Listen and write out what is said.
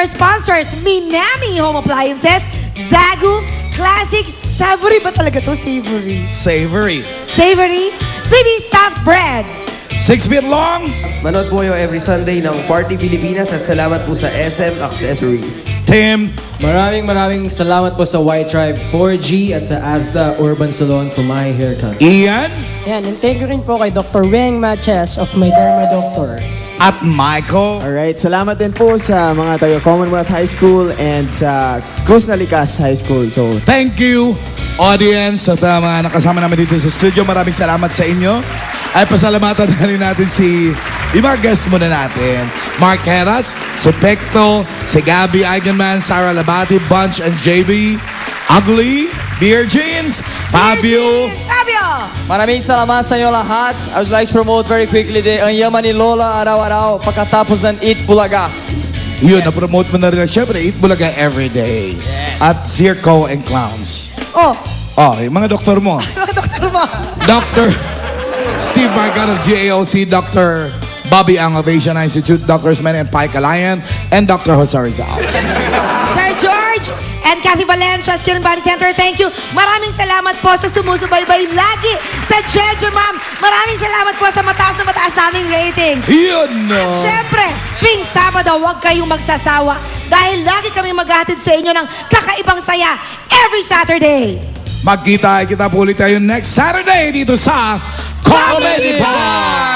our sponsors, Minami Home Appliances, Zagu, Classics, Savory ba talaga to? Savory. Savory. Savory, baby stuffed bread. 6 feet long. Manood po kayo every Sunday ng Party Pilipinas at salamat po sa SM Accessories. Tim. Maraming salamat po sa White Tribe 4G at sa Asda Urban Salon for my haircut. Ian. Yan, and thank you rin po kay Dr. Weng Matches of My Derma Doctor. At Michael. Alright, salamat din po sa mga taga Commonwealth High School and sa Cruz Nalikas High School. So, Thank you, audience, at mga nakasama namin dito sa studio. Maraming salamat sa inyo. Ay pasalamatan na rin natin yung mga guests muna natin. Mark Heras, si Pecto, si Gabby Eigenman, Sarah Labati, Bunch and JB, Ugly, Beer Jeans, Fabio. Fabio! Maraming salamat sa inyo lahat. I would like to promote very quickly ang yaman ni Lola araw-araw pagkatapos ng Eat Bulaga. Yun, na-promote mo na rin. Siyempre, Eat Bulaga everyday. At Circo and Clowns. Oh, Oh, yung mga doktor mo. mga doktor mo. Dr. Steve Margat of GAOC, Dr. Bobby Ang of Asian Institute, Dr. Smen and Pike Alayan, and Dr. Jose Rizal. Sir George and Kathy Valencia, Skin and Body Center, thank you. Maraming salamat po sa sumusubaybay lagi sa Jejo Ma'am. Maraming salamat po sa mataas na mataas naming ratings. Yun, no? At syempre, tuwing Sabado, huwag kayong magsasawa dahil lagi kami maghahatid sa inyo ng kakaibang saya every Saturday. Magkita po ulit tayo next Saturday dito sa Comedy Bar!